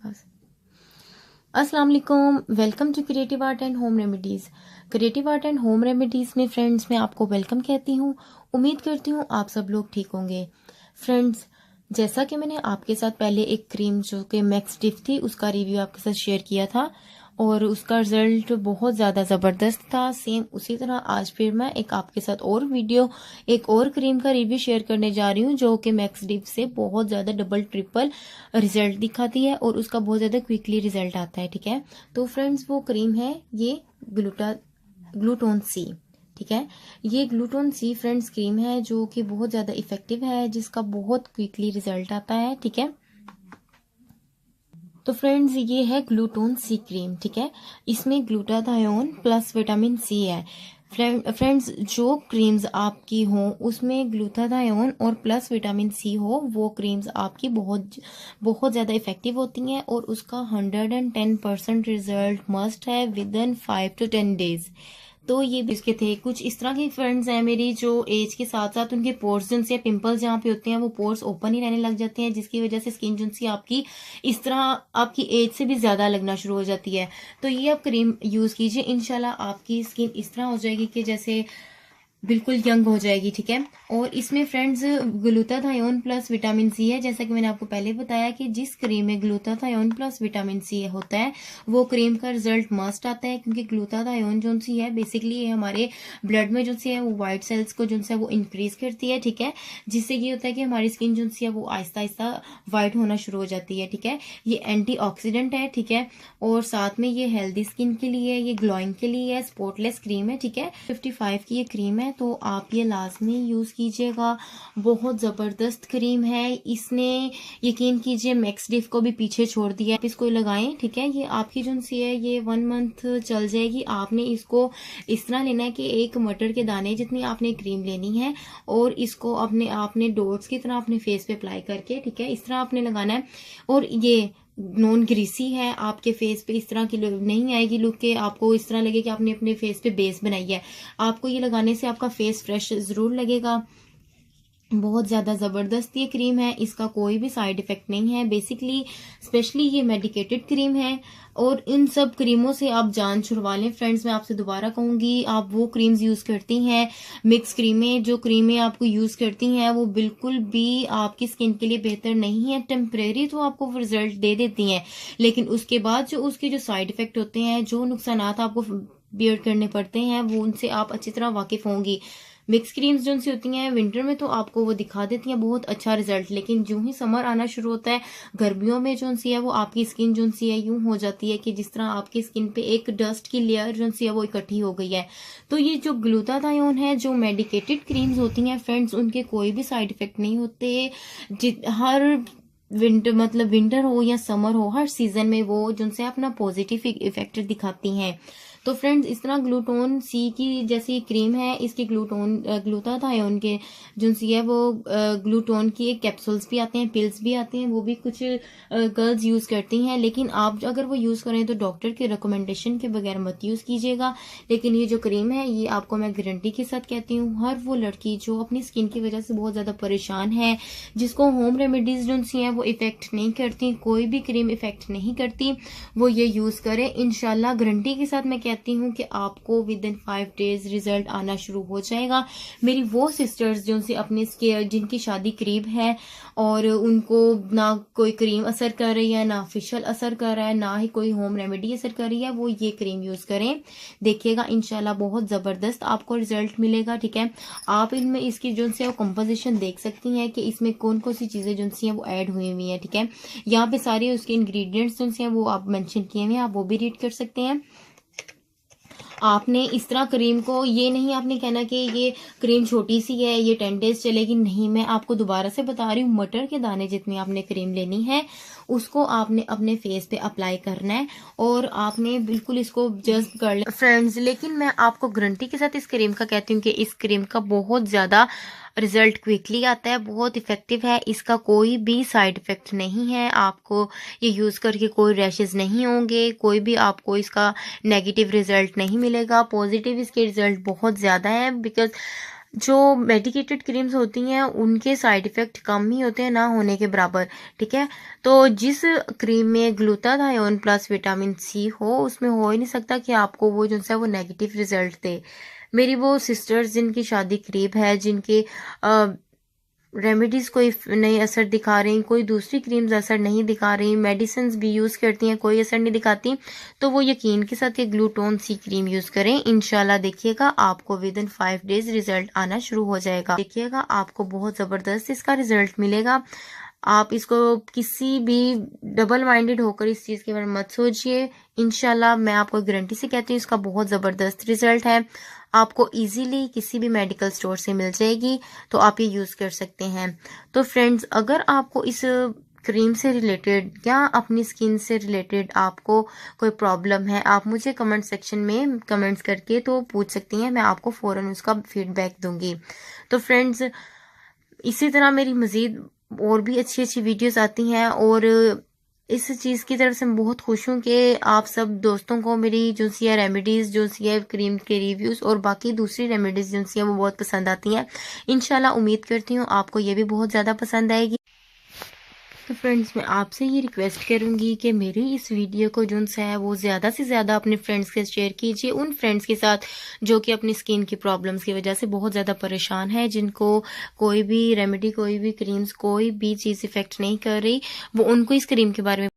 पास। अस्सलाम वालेकुम, welcome to creative art and home remedies. Creative art and home remedies में friends मैं आपको वेलकम कहती हूँ। उम्मीद करती हूँ आप सब लोग ठीक होंगे। फ्रेंड्स, जैसा कि मैंने आपके साथ पहले एक क्रीम जो कि मैक्स डिफ थी उसका रिव्यू आपके साथ शेयर किया था और उसका रिजल्ट बहुत ज़्यादा ज़बरदस्त था। सेम उसी तरह आज फिर मैं एक आपके साथ और वीडियो एक और क्रीम का रिव्यू शेयर करने जा रही हूँ जो कि मैक्स डिफ से बहुत ज़्यादा डबल ट्रिपल रिजल्ट दिखाती है और उसका बहुत ज़्यादा क्विकली रिजल्ट आता है। ठीक है, तो फ्रेंड्स वो क्रीम है ये ग्लूटोन सी। ठीक है, ये ग्लूटोन सी फ्रेंड्स क्रीम है जो कि बहुत ज़्यादा इफेक्टिव है, जिसका बहुत क्विकली रिजल्ट आता है। ठीक है, तो फ्रेंड्स ये है ग्लूटोन सी क्रीम। ठीक है, इसमें ग्लूटाथायोन प्लस विटामिन सी है। फ्रेंड्स, जो क्रीम्स आपकी हो उसमें ग्लूटाथायोन और प्लस विटामिन सी हो वो क्रीम्स आपकी बहुत बहुत ज़्यादा इफेक्टिव होती हैं और उसका 110% रिजल्ट मस्ट है विद इन 5 to 10 days। तो ये भी इसके थे। कुछ इस तरह की फ्रेंड्स हैं मेरी जो एज के साथ साथ उनके पोर्स जिनसे पिंपल्स जहाँ पे होते हैं वो पोर्स ओपन ही रहने लग जाते हैं, जिसकी वजह से स्किन जिनसी आपकी इस तरह आपकी एज से भी ज्यादा लगना शुरू हो जाती है। तो ये आप क्रीम यूज कीजिए, इंशाल्लाह आपकी स्किन इस तरह हो जाएगी कि जैसे बिल्कुल यंग हो जाएगी। ठीक है, और इसमें friends glutathione plus vitamin C है। जैसा कि मैंने आपको पहले बताया कि जिस क्रीम में ग्लूटाथायोन प्लस विटामिन सी होता है वो क्रीम का रिजल्ट मस्ट आता है, क्योंकि ग्लूटाथायोन जो सी है बेसिकली ये हमारे ब्लड में जो सी है वो व्हाइट सेल्स को जो है वो इंक्रीज करती है। ठीक है, जिससे ये होता है कि हमारी स्किन जो सी है वो आहिस्ता आहिस्ता व्हाइट होना शुरू हो जाती है। ठीक है, ये एंटीऑक्सीडेंट है। ठीक है, और साथ में ये हेल्दी स्किन के लिए, ये ग्लोइंग के लिए है, स्पॉटलेस क्रीम है। ठीक है, 55 की ये क्रीम है, तो आप ये लाजमी यूज कीजिएगा। बहुत जबरदस्त क्रीम है, इसने यकीन कीजिए मैक्स डिफ को भी पीछे छोड़ दिया। आप इसको लगाएं। ठीक है, ये आपकी जो सी है ये 1 month चल जाएगी। आपने इसको इस तरह लेना है कि एक मटर के दाने जितनी आपने क्रीम लेनी है और इसको आपने डॉट्स की तरह अपने फेस पे अप्लाई करके, ठीक है, इस तरह आपने लगाना है। और ये नॉन ग्रीसी है, आपके फेस पे इस तरह की नहीं आएगी लुक के आपको इस तरह लगे कि आपने अपने फेस पे बेस बनाई है। आपको ये लगाने से आपका फेस फ्रेश जरूर लगेगा। बहुत ज़्यादा ज़बरदस्त ये क्रीम है, इसका कोई भी साइड इफेक्ट नहीं है। बेसिकली स्पेशली ये मेडिकेटेड क्रीम है और इन सब क्रीमों से आप जान छुड़वा लें। फ्रेंड्स, मैं आपसे दोबारा कहूंगी, आप वो क्रीम्स यूज़ करती हैं मिक्स क्रीमें, जो क्रीमें आपको यूज़ करती हैं वो बिल्कुल भी आपकी स्किन के लिए बेहतर नहीं है। टेम्परेरी तो आपको रिजल्ट दे देती हैं, लेकिन उसके बाद जो उसके जो साइड इफेक्ट होते हैं, जो नुकसान आपको बियर करने पड़ते हैं, वो उनसे आप अच्छी तरह वाकिफ होंगी। मिक्स क्रीम्स जो सी होती हैं विंटर में तो आपको वो दिखा देती हैं बहुत अच्छा रिजल्ट, लेकिन जो ही समर आना शुरू होता है, गर्मियों में जो सी है वो आपकी स्किन जो सी है यूं हो जाती है कि जिस तरह आपकी स्किन पे एक डस्ट की लेयर जो सी है वो इकट्ठी हो गई है। तो ये जो ग्लूटाथायोन है, जो मेडिकेटेड क्रीम्स होती हैं फ्रेंड्स, उनके कोई भी साइड इफेक्ट नहीं होते। हर विंटर हो या समर हो, हर सीजन में वो जिनसे अपना पॉजिटिव इफेक्ट दिखाती हैं। तो फ्रेंड्स, इस तरह ग्लूटोन सी की जैसी क्रीम है, इसके ग्लूटाथायोन के जो सी है वो ग्लूटोन की एक कैप्सूल्स भी आते हैं, पिल्स भी आते हैं, वो भी कुछ गर्ल्स यूज करती हैं, लेकिन आप अगर वो यूज करें तो डॉक्टर के रिकमेंडेशन के बगैर मत यूज कीजिएगा। लेकिन ये जो क्रीम है ये आपको मैं गारंटी के साथ कहती हूँ, हर वो लड़की जो अपनी स्किन की वजह से बहुत ज्यादा परेशान है, जिसको होम रेमेडीज जो सी है वो इफेक्ट नहीं करती, कोई भी क्रीम इफेक्ट नहीं करती, वो ये यूज करे। इंशाल्लाह गारंटी के साथ मैं कहती हूँ कि आपको विद इन 5 days रिजल्ट आना शुरू हो जाएगा। मेरी वो सिस्टर्स जो से अपने जिनकी शादी करीब है और उनको ना कोई क्रीम असर कर रही है, ना फेशियल असर कर रहा है, ना ही कोई होम रेमेडी असर कर रही है, वो ये क्रीम यूज करें। देखिएगा इंशाल्लाह बहुत जबरदस्त आपको रिजल्ट मिलेगा। ठीक है, आप इनमें इसकी जो सी कंपोजिशन देख सकती हैं कि इसमें कौन कौन सी चीजें जो सी हैं वो ऐड हुई हुई है। ठीक है, यहाँ पे सारे उसके इंग्रेडिएंट्स जो सी हैं वो आप मेंशन किए हुए हैं, आप वो भी रीड कर सकते हैं। आपने इस तरह क्रीम को ये नहीं आपने कहना कि ये क्रीम छोटी सी है, ये 10 days चलेगी, नहीं। मैं आपको दोबारा से बता रही हूँ, मटर के दाने जितनी आपने क्रीम लेनी है उसको आपने अपने फेस पे अप्लाई करना है और आपने बिल्कुल इसको जस्ट कर लें फ्रेंड्स। लेकिन मैं आपको गारंटी के साथ इस क्रीम का कहती हूँ कि इस क्रीम का बहुत ज्यादा रिजल्ट क्विकली आता है, बहुत इफेक्टिव है, इसका कोई भी साइड इफेक्ट नहीं है। आपको ये यूज करके कोई रैशेज नहीं होंगे, कोई भी आपको इसका नेगेटिव रिजल्ट नहीं मिलेगा, पॉजिटिव इसके रिजल्ट बहुत ज्यादा है। बिकॉज जो मेडिकेटेड क्रीम्स होती हैं उनके साइड इफ़ेक्ट कम ही होते हैं, ना होने के बराबर, ठीक है। तो जिस क्रीम में ग्लूटाथायोन प्लस विटामिन सी हो, उसमें हो ही नहीं सकता कि आपको वो जो है वो नेगेटिव रिजल्ट दे। मेरी वो सिस्टर्स जिनकी शादी करीब है, जिनके रेमेडीज़ कोई नहीं असर दिखा रही, कोई दूसरी क्रीम्स असर नहीं दिखा रही, मेडिसिन्स भी यूज़ करती हैं, कोई असर नहीं दिखाती, तो वो यकीन के साथ ये ग्लूटोन सी क्रीम यूज़ करें। इंशाल्लाह देखिएगा आपको विद इन 5 डेज़ रिजल्ट आना शुरू हो जाएगा। देखिएगा आपको बहुत ज़बरदस्त इसका रिजल्ट मिलेगा। आप इसको किसी भी डबल माइंडेड होकर इस चीज़ के बारे में मत सोचिए। इंशाल्लाह मैं आपको गारंटी से कहती हूँ इसका बहुत ज़बरदस्त रिजल्ट है। आपको इजीली किसी भी मेडिकल स्टोर से मिल जाएगी, तो आप ये यूज़ कर सकते हैं। तो फ्रेंड्स, अगर आपको इस क्रीम से रिलेटेड या अपनी स्किन से रिलेटेड आपको कोई प्रॉब्लम है, आप मुझे कमेंट सेक्शन में कमेंट्स करके तो पूछ सकती हैं, मैं आपको फ़ौरन उसका फीडबैक दूंगी। तो फ्रेंड्स, इसी तरह मेरी मज़ीद और भी अच्छी अच्छी वीडियोस आती हैं, और इस चीज़ की तरफ से मैं बहुत खुश हूँ कि आप सब दोस्तों को मेरी जो सी है रेमेडीज़, जो सी है क्रीम के रिव्यूज़ और बाकी दूसरी रेमेडीज़ जो सी है वो बहुत पसंद आती हैं। इंशाल्लाह उम्मीद करती हूँ आपको ये भी बहुत ज़्यादा पसंद आएगी। तो फ्रेंड्स, मैं आपसे ये रिक्वेस्ट करूंगी कि मेरी इस वीडियो को जो है वो ज़्यादा से ज़्यादा अपने फ्रेंड्स के शेयर कीजिए, उन फ्रेंड्स के साथ जो कि अपनी स्किन की प्रॉब्लम्स की वजह से बहुत ज़्यादा परेशान है, जिनको कोई भी रेमेडी, कोई भी क्रीम्स, कोई भी चीज़ इफ़ेक्ट नहीं कर रही, वो उनको इस क्रीम के बारे में